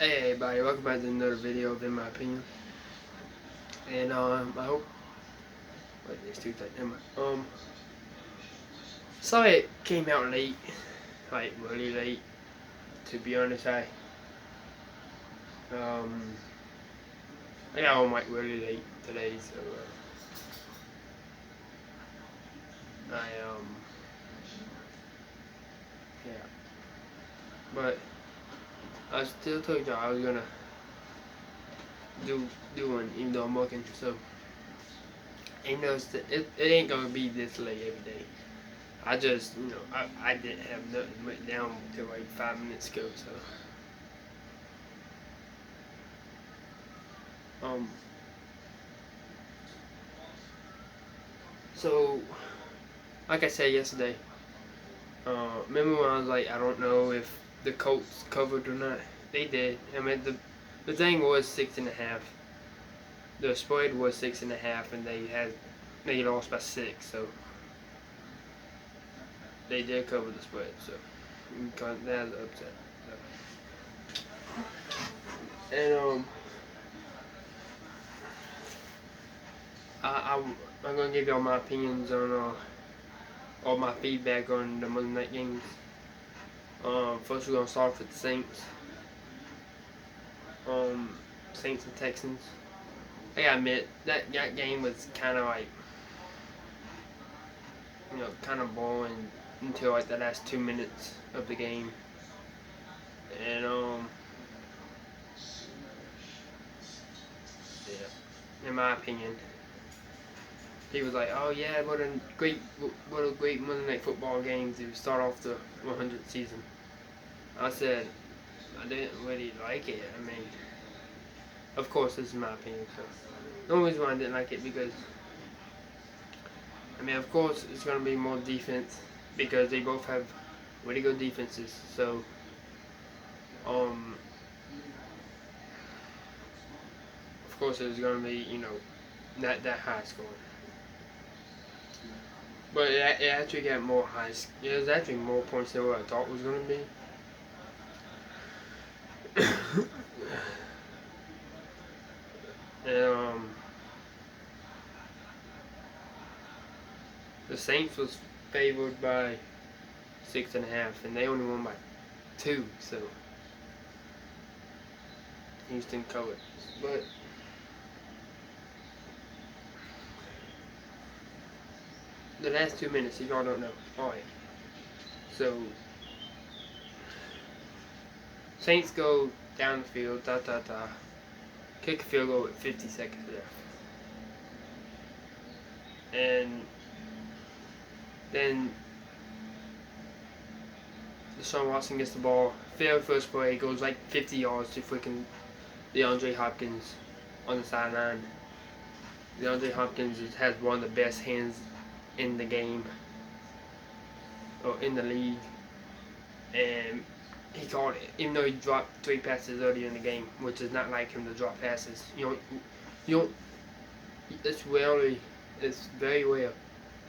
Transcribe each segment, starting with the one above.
Hey everybody, welcome back to another video of In My Opinion. And I hope wait, there's two things. Never mind. Sorry it came out late, like really late. To be honest, um I got home like really late today, so I yeah. But I still told y'all I was gonna do one even though I'm working, so ain't no it ain't gonna be this late every day. I just I didn't have nothing written down until like 5 minutes ago, um so like I said yesterday, remember when I was like, I don't know if the Colts covered or not? They did. I mean, the thing was 6.5. The spread was 6.5, and they lost by 6, so they did cover the spread. So that's upset. So. And I'm gonna give y'all my opinions on all my feedback on the Monday night games. First we're gonna start with the Saints. Saints and Texans. I gotta admit that game was kind of like kind of boring until like the last 2 minutes of the game, and yeah, in my opinion, he was like, oh yeah, what a great Monday Night Football game to start off the 100th season. I said I didn't really like it. I mean, of course this is my opinion. So the only reason why I didn't like it because I mean, of course it's gonna be more defense because they both have really good defenses. So um of course it was gonna be not that high scoring. But it actually got more high. It was actually more points than what I thought it was going to be. And the Saints was favored by 6.5, and they only won by 2. So Houston covered. But the last 2 minutes, if y'all don't know, alright. So Saints go down the field, kick a field goal with 50 seconds left. And then Deshaun Watson gets the ball, failed first play, goes like 50 yards to freaking DeAndre Hopkins on the sideline. DeAndre Hopkins has one of the best hands in the game, or in the league, and he caught it, even though he dropped 3 passes earlier in the game, which is not like him to drop passes. You don't. It's very rare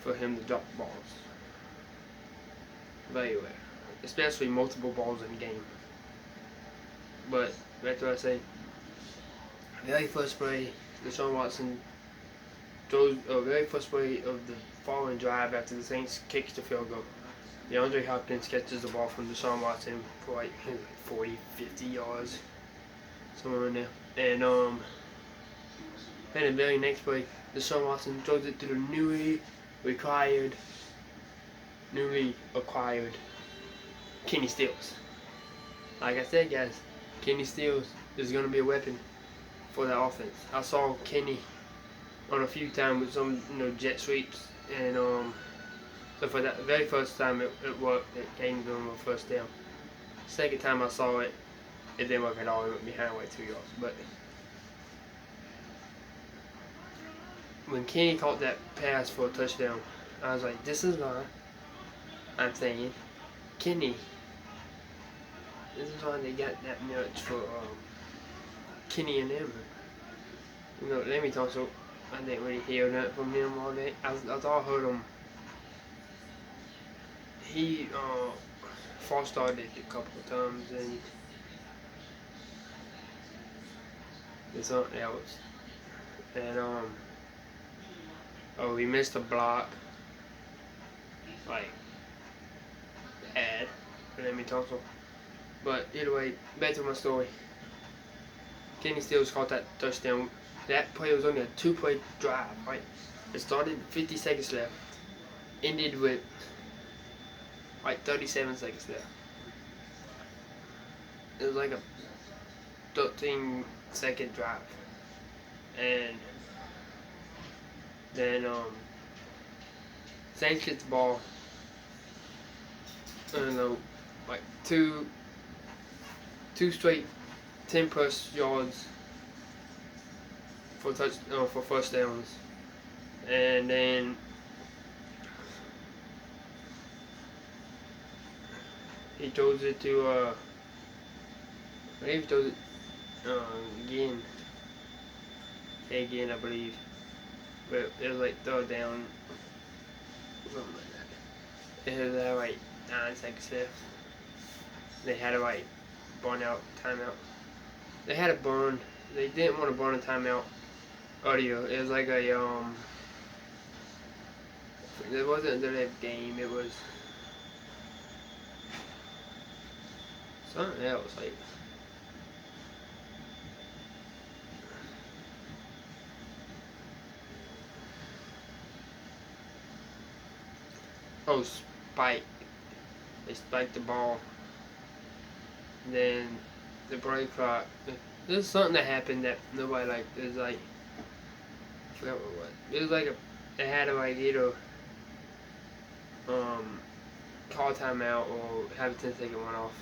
for him to drop balls. Very rare, especially multiple balls in the game. But that's what I say. Very first play, Deshaun Watson throws a very first play of the following drive after the Saints kicks the field goal. DeAndre Hopkins catches the ball from Deshaun Watson for like 40, 50 yards, somewhere in there. And the very next play, Deshaun Watson throws it to the newly acquired Kenny Stills. Like I said, guys, Kenny Stills is going to be a weapon for that offense. I saw Kenny on a few times with some jet sweeps, and so for that very first time it worked. It came to him a first down. Second time I saw it, it didn't work at all. It went behind like 2 yards. But when Kenny caught that pass for a touchdown, I was like, this is why I'm saying Kenny. This is why they got that much for Kenny and them. Let me talk. So I didn't really hear that from him all day. I thought I heard him. He false started a couple of times, and It's something else. And oh, we missed a block. Like, bad. Let me tonsil. But either way, back to my story. Kenny Stills caught that touchdown. That play was only a 2-play drive, right? It started 50 seconds left. Ended with like 37 seconds left. It was like a 13-second drive. And then Saints gets the ball. I don't know, like two straight 10+ yards for for first downs, and then he throws it to I believe he throws it again I believe, but it was like third down, something like that. It was like 9 seconds left. They had to like burn out timeout. They had to burn. They didn't want to burn a timeout earlier. It was like a It wasn't the game. It was something else. Like spike. They spiked the ball. Then the break clock. There's something that happened that nobody liked. It was like, I forgot what it was. It was like they had to like either call timeout or have a 10-second one off.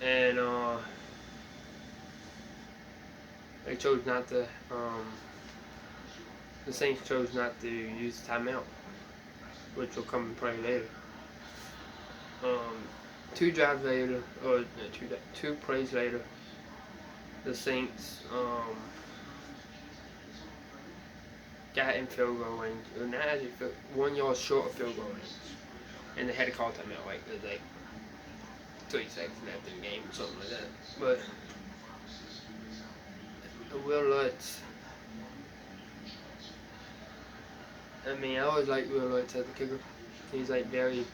And they chose not to. The Saints chose not to use the timeout, which will come and play later. 2 drives later, or two plays later, the Saints got in field goal range, or not actually 1 yard short of field goal range, and they had to call timeout. Like it was like 3 seconds left in the game, or something like that. But Will Lutz, I mean, I always like Will Lutz as the kicker. He's like very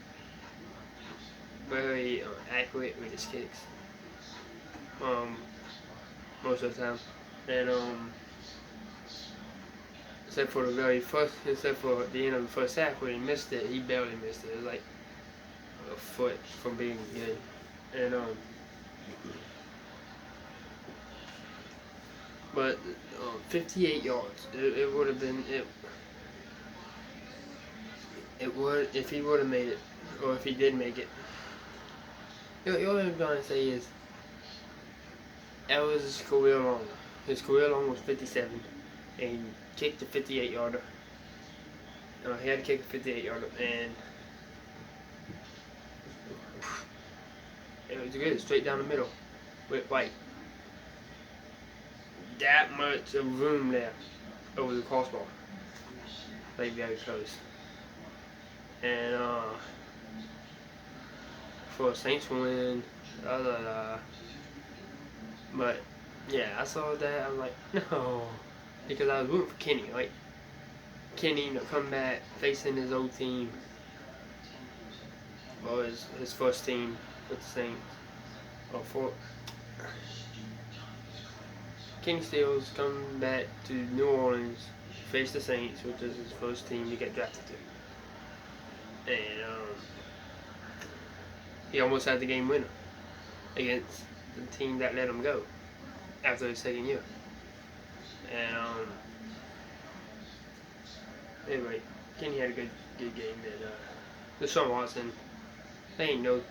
accurate with his kicks, most of the time. And except for the end of the first half when he missed it, he barely missed it. It was like a foot from being good. And but 58 yards. It would have been it would if he would have made it, or if he did make it. What I'm trying to say is, that was his career long. His career long was 57, and he kicked a 58-yarder. He had to kick a 58-yarder, and it was good, straight down the middle, with like that much of room there over the crossbar, like very close. And for a Saints win, but yeah, I saw that. I was like, no, because I was rooting for Kenny. Like Kenny to come back facing his old team, or his first team with the Saints, or for Kenny Stills coming back to New Orleans, face the Saints, which is his first team to get drafted to, and he almost had the game winner against the team that let him go after his second year. And anyway, Kenny had a good game. And Deshaun Watson, they ain't no.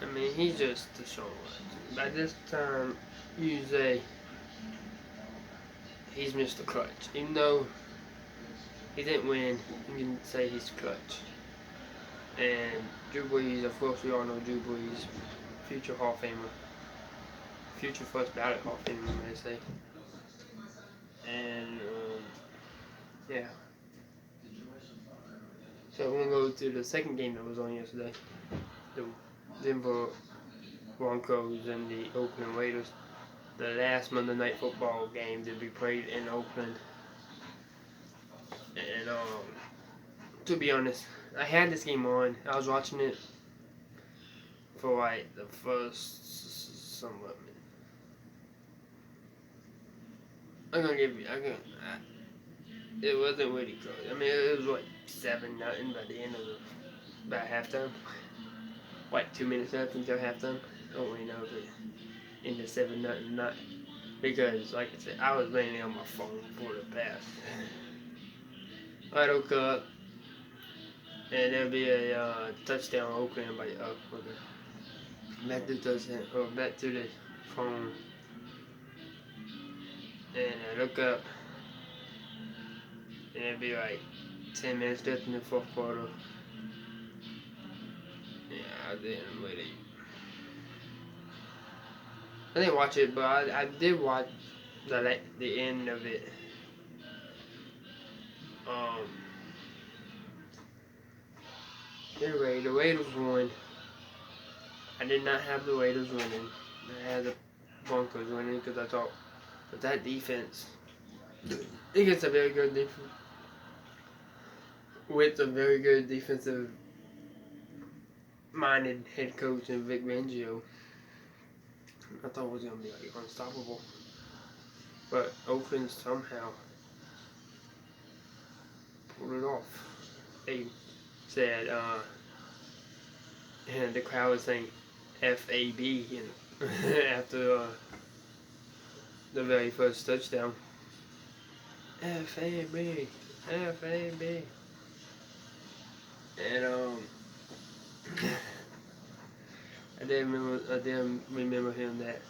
I mean, he's just Deshaun Watson. By this time, you say he's Mr. Clutch. Even though he didn't win, you can say he's clutch. And Drew Brees, of course, we all know Drew Brees, future Hall of Famer, future first ballot Hall of Famer, you may say. And yeah. So we're gonna go to the second game that was on yesterday, the Denver Broncos and the Oakland Raiders. the last Monday Night Football game that we played in Oakland. And to be honest, I had this game on. I was watching it for like the first somewhat. I'm gonna give you. It wasn't really close. I mean, it was like 7-0 by the end of about halftime. Like 2 minutes left until halftime. I don't really know if it ended 7-0 or not, because like I said, I was mainly on my phone for the pass. I woke up and there'll be a touchdown Oakland. Like, oh, okay. Back to the touchdown, or back to the phone, and I look up, and it'll be like 10 minutes left in the fourth quarter. Yeah, I didn't watch it, but I did watch the end of it. Anyway, the Raiders won. I did not have the Raiders winning. I had the Broncos winning because I thought with that defense, against a very good defense, with a very good defensive minded head coach and Vic Fangio, I thought it was gonna be like unstoppable. But Oakland somehow pulled it off. They said, and the crowd was saying FAB after the very first touchdown. FAB, FAB. And I didn't remember him that.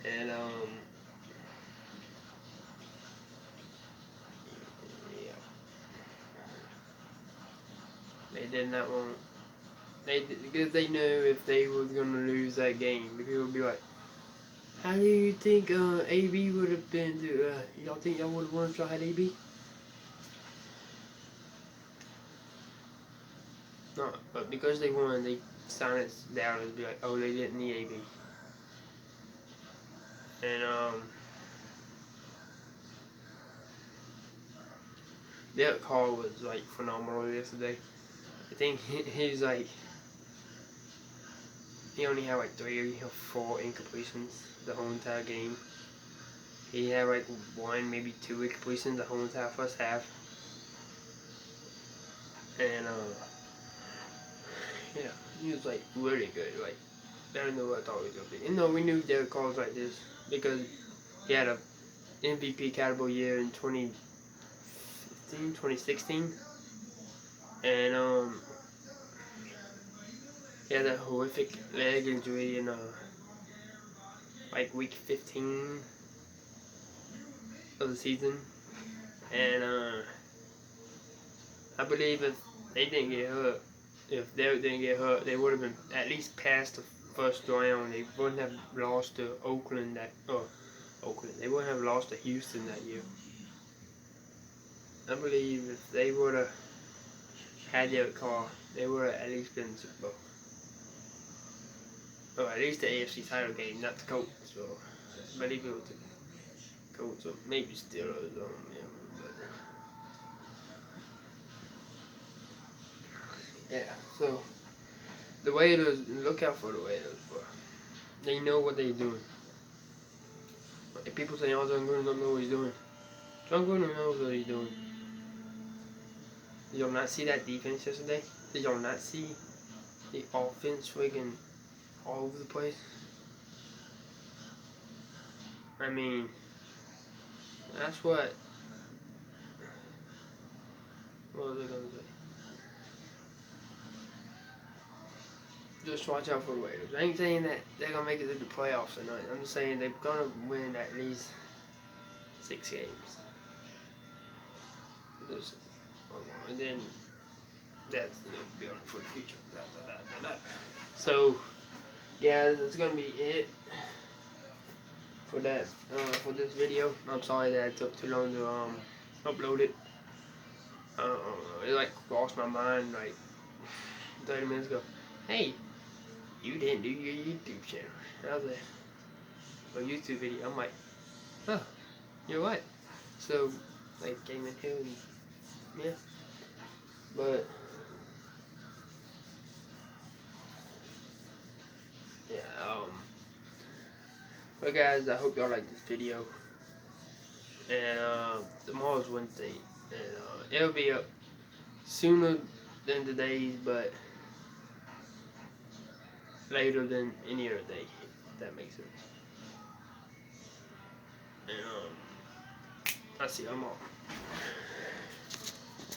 And yeah, they did not want. Because they knew if they were gonna lose that game, the people would be like, "How do you think AB would have been? Y'all think y'all would have won if y'all had AB?" No, but because they won, they sounded it down and be like, "Oh, they didn't need AB." And Derek Carr was like phenomenal yesterday. I think he's like, he only had like 3 or 4 incompletions the whole entire game. He had like 1, maybe 2 incompletions the whole entire first half. And yeah, he was like really good. Like, better than what I thought he was gonna be. And no, we knew Derek Carr was like this because he had a MVP caliber year in 2016, and he had that horrific leg injury in like week 15 of the season, and I believe if they didn't get hurt, if Derek didn't get hurt, they would have been at least past the first round. They wouldn't have lost to Oakland they wouldn't have lost to Houston that year. I believe if they would have had Derek Carr, they would have at least been in the Super Bowl. Or at least the AFC title game, not the Colts. So I believe it was the Colts, or maybe Steelers. Yeah, so the Raiders, look out for the Raiders, bro. They know what they're doing. If people say, "Oh, John Gruden don't know what he's doing," John Gruden knows what he's doing. Did y'all not see that defense yesterday? Did y'all not see the offense friggin' all over the place? I mean, that's what was I gonna say? Just watch out for the Raiders. I ain't saying that they're gonna make it to the playoffs or not. I'm just saying they're gonna win at least 6 games. And then that's be on for the future. So yeah, that's gonna be it for that for this video. I'm sorry that it took too long to upload it. It like crossed my mind like 30 minutes ago. Hey, you didn't do your YouTube channel. I was like, a YouTube video. I'm like, oh, you're what? So, like, came in here and, yeah. But, yeah, but guys, I hope y'all like this video. And, tomorrow's Wednesday. And, it'll be up sooner than today's, but later than any other day, if that makes sense. And, I see I'm off.